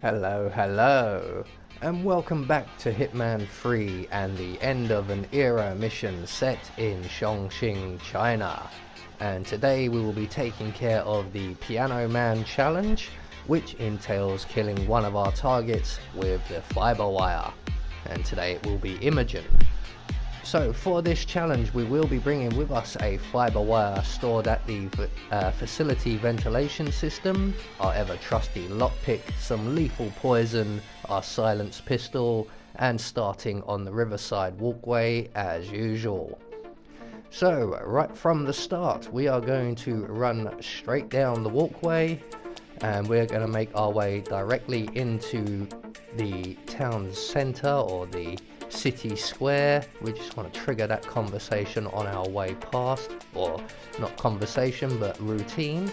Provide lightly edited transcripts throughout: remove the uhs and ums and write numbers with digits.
Hello, and welcome back to Hitman 3 and the end of an era mission set in Chongqing, China. And today we will be taking care of the Piano Man challenge, which entails killing one of our targets with the fiber wire. And today it will be Imogen. So for this challenge we will be bringing with us a fiber wire stored at the facility ventilation system, our ever trusty lockpick, some lethal poison, our silenced pistol, and starting on the riverside walkway as usual. So right from the start we are going to run straight down the walkway and we're going to make our way directly into the town centre or the city square. We just want to trigger that conversation on our way past, or not conversation but routine.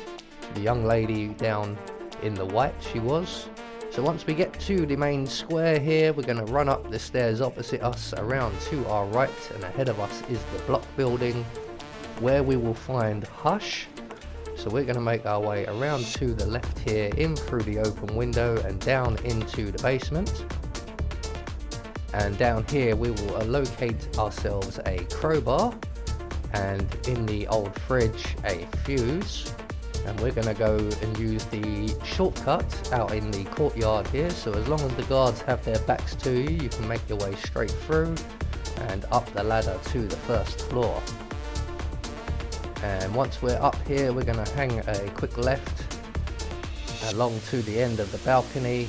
The young lady down in the white she was. So once we get to the main square here, we're going to run up the stairs opposite us, around to our right, and ahead of us is the block building where we will find Hush. So we're going to make our way around to the left here, in through the open window and down into the basement. And down here we will locate ourselves a crowbar, and in the old fridge a fuse. And we're going to go and use the shortcut out in the courtyard here, so as long as the guards have their backs to you, you can make your way straight through and up the ladder to the first floor. And once we're up here we're going to hang a quick left along to the end of the balcony,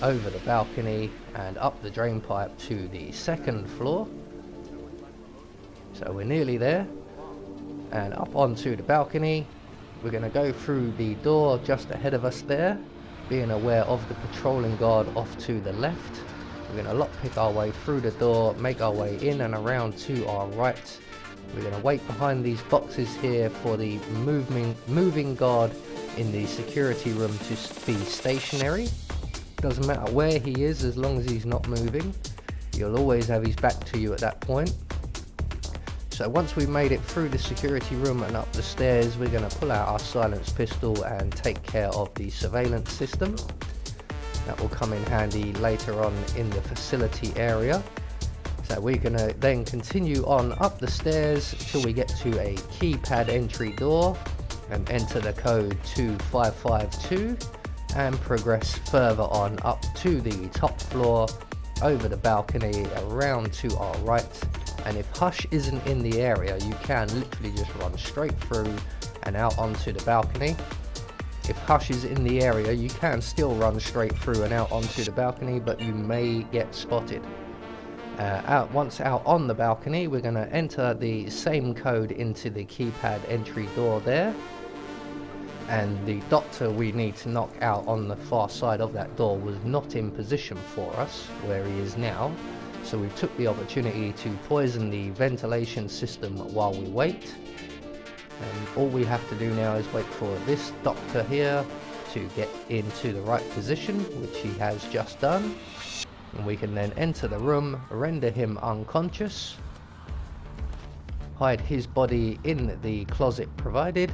over the balcony and up the drain pipe to the second floor. So we're nearly there, and up onto the balcony. We're going to go through the door just ahead of us there, being aware of the patrolling guard off to the left. We're going to lockpick our way through the door, make our way in and around to our right. We're going to wait behind these boxes here for the moving guard in the security room to be stationary. Doesn't matter where he is as long as he's not moving. You'll always have his back to you at that point. So once we've made it through the security room and up the stairs, we're going to pull out our silenced pistol and take care of the surveillance system. That will come in handy later on in the facility area. So we're going to then continue on up the stairs till we get to a keypad entry door and enter the code 2552 and progress further on up to the top floor, over the balcony, around to our right. And if Hush isn't in the area, you can literally just run straight through and out onto the balcony. If Hush is in the area, you can still run straight through and out onto the balcony, but you may get spotted. Once out on the balcony, we're going to enter the same code into the keypad entry door there. And the doctor we need to knock out on the far side of that door was not in position for us, where he is now. So we took the opportunity to poison the ventilation system while we wait. And all we have to do now is wait for this doctor here to get into the right position, which he has just done. And we can then enter the room, render him unconscious, hide his body in the closet provided.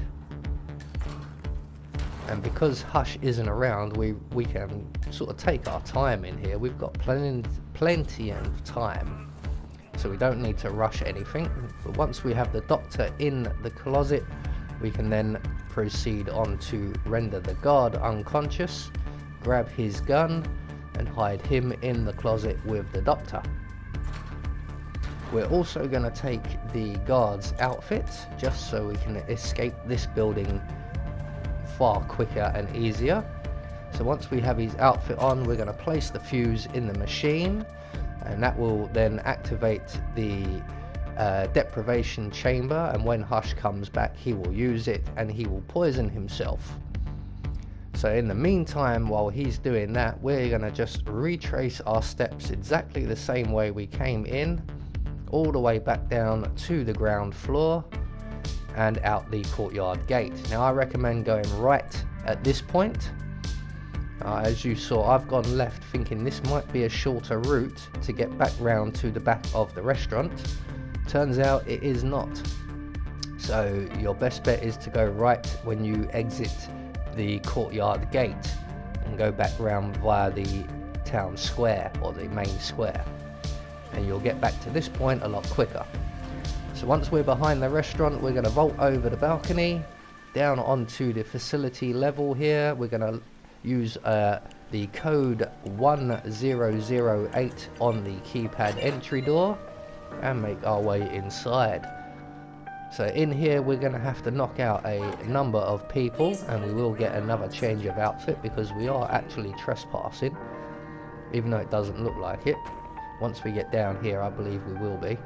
And because Hush isn't around, we can sort of take our time in here. We've got plenty of time, so we don't need to rush anything. But once we have the doctor in the closet, we can then proceed on to render the guard unconscious, grab his gun and hide him in the closet with the doctor. We're also going to take the guard's outfit just so we can escape this building far quicker and easier. So once we have his outfit on, we're going to place the fuse in the machine, and that will then activate the deprivation chamber, and when Hush comes back he will use it and he will poison himself. So in the meantime, while he's doing that, we're going to just retrace our steps exactly the same way we came in, all the way back down to the ground floor and out the courtyard gate. Now I recommend going right at this point. As you saw, I've gone left thinking this might be a shorter route to get back round to the back of the restaurant. Turns out it is not. So your best bet is to go right when you exit the courtyard gate. and go back round via the town square or the main square, and you'll get back to this point a lot quicker. So once we're behind the restaurant, we're going to vault over the balcony down onto the facility level here. We're going to use the code 1008 on the keypad entry door and make our way inside. So in here we're going to have to knock out a number of people, and we will get another change of outfit because we are actually trespassing, even though it doesn't look like it. Once we get down here, I believe we will be.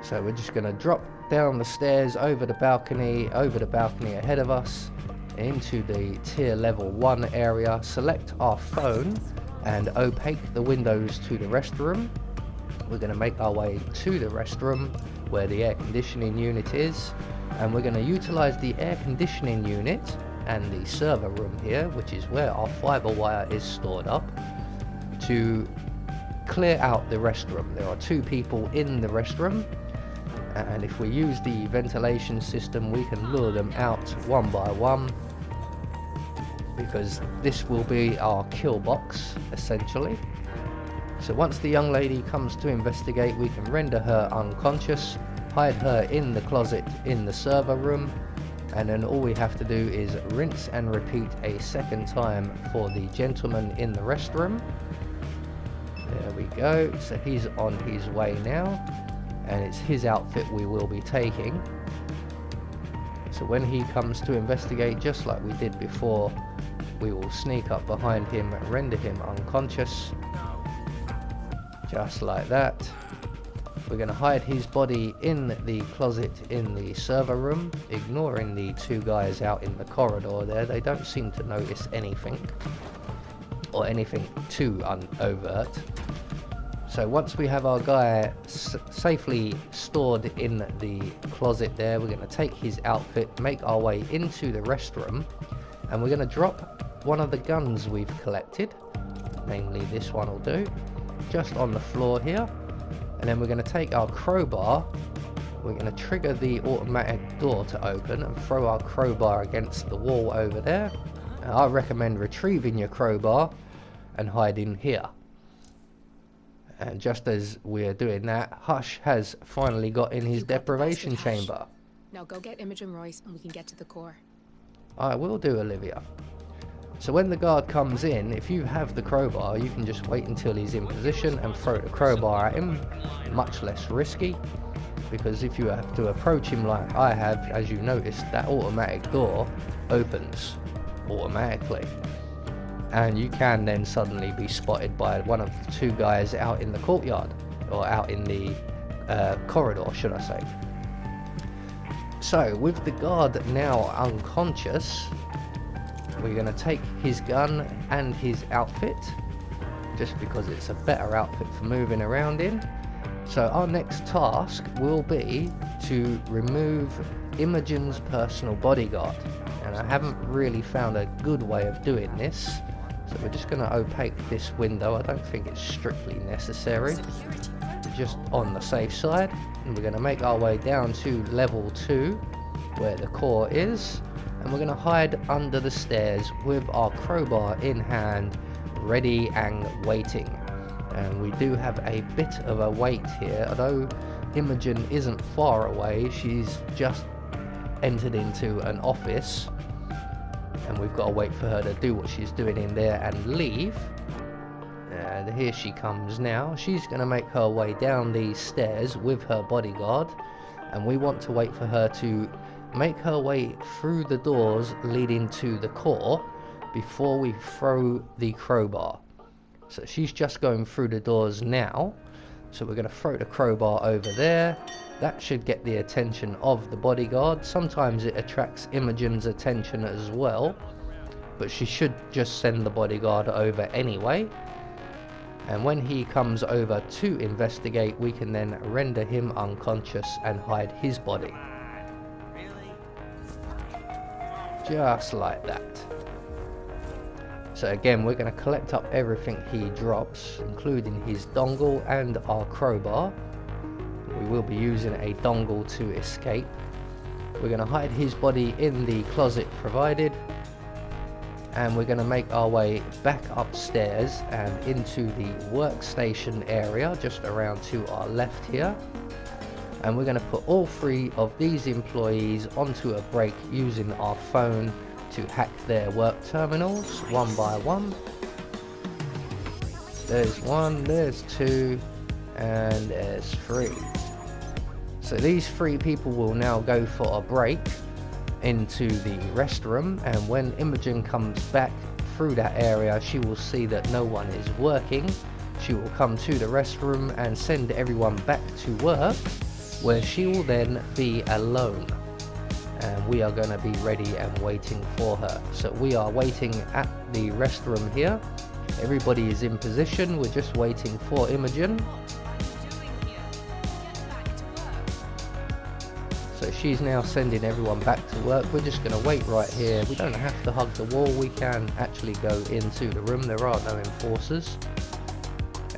So we're just going to drop down the stairs over the balcony ahead of us into the tier level 1 area, select our phone and opaque the windows to the restroom. We're going to make our way to the restroom where the air conditioning unit is, and we're going to utilize the air conditioning unit and the server room here, which is where our fiber wire is stored up, to clear out the restroom. There are 2 people in the restroom, and if we use the ventilation system we can lure them out one by one, because this will be our kill box essentially. So once the young lady comes to investigate, we can render her unconscious, hide her in the closet in the server room, and then all we have to do is rinse and repeat a second time for the gentleman in the restroom. There we go. So he's on his way now, and it's his outfit we will be taking. So when he comes to investigate, just like we did before, we will sneak up behind him and render him unconscious. Just like that. We're going to hide his body in the closet in the server room, ignoring the 2 guys out in the corridor there. They don't seem to notice anything, or anything too overt. So once we have our guy safely stored in the closet there, we're going to take his outfit, make our way into the restroom, and we're going to drop one of the guns we've collected, namely this one will do, just on the floor here. And then we're going to take our crowbar, we're going to trigger the automatic door to open and throw our crowbar against the wall over there. And I recommend retrieving your crowbar and hiding here. And just as we're doing that, Hush has finally got in his deprivation chamber. Now go get Imogen Royce and we can get to the core. I will do, Olivia. So when the guard comes in, if you have the crowbar, you can just wait until he's in position and throw the crowbar at him. Much less risky, because if you have to approach him like I have, as you noticed, that automatic door opens automatically. And you can then suddenly be spotted by one of the 2 guys out in the courtyard, or out in the corridor, should I say. So with the guard now unconscious, we're going to take his gun and his outfit, just because it's a better outfit for moving around in. So our next task will be to remove Imogen's personal bodyguard, and I haven't really found a good way of doing this, so we're just going to opaque this window. I don't think it's strictly necessary, just on the safe side. And we're going to make our way down to level 2 where the core is, and we're going to hide under the stairs with our crowbar in hand, ready and waiting. And we do have a bit of a wait here, although Imogen isn't far away. She's just entered into an office, and we've got to wait for her to do what she's doing in there and leave. And here she comes now. She's going to make her way down these stairs with her bodyguard, and we want to wait for her to make her way through the doors leading to the core before we throw the crowbar. So she's just going through the doors now, so we're going to throw the crowbar over there. That should get the attention of the bodyguard. Sometimes it attracts Imogen's attention as well, but she should just send the bodyguard over anyway. And when he comes over to investigate, we can then render him unconscious and hide his body. Just like that. So again, we're going to collect up everything he drops, including his dongle and our crowbar. We will be using a dongle to escape. We're going to hide his body in the closet provided, and we're going to make our way back upstairs and into the workstation area just around to our left here. And we're going to put all 3 of these employees onto a break using our phone to hack their work terminals one by one. There's 1, there's 2, and there's 3. So these 3 people will now go for a break into the restroom, and when Imogen comes back through that area, she will see that no one is working. She will come to the restroom and send everyone back to work, where she will then be alone, and we are going to be ready and waiting for her. So we are waiting at the restroom here. Everybody is in position. We're just waiting for Imogen. So she's now sending everyone back to work. We're just going to wait right here. We don't have to hug the wall. We can actually go into the room. There are no enforcers.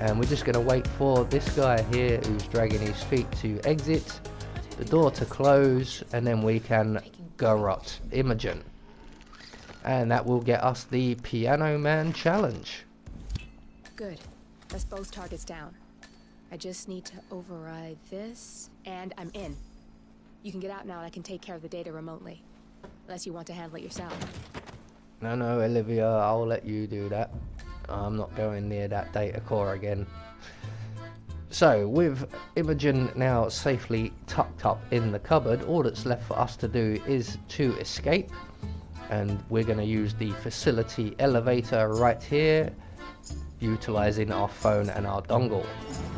And we're just going to wait for this guy here who's dragging his feet to exit, the door to close, and then we can garrot Imogen. And that will get us the Piano Man challenge. Good. That's both targets down. I just need to override this, and I'm in. You can get out now and I can take care of the data remotely. Unless you want to handle it yourself. No, Olivia, I'll let you do that. I'm not going near that data core again. So, with Imogen now safely tucked up in the cupboard, all that's left for us to do is to escape. And we're going to use the facility elevator right here, utilizing our phone and our dongle.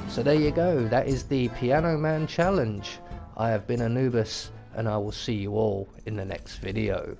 So there you go, that is the Piano Man challenge. I have been Anubis, and I will see you all in the next video.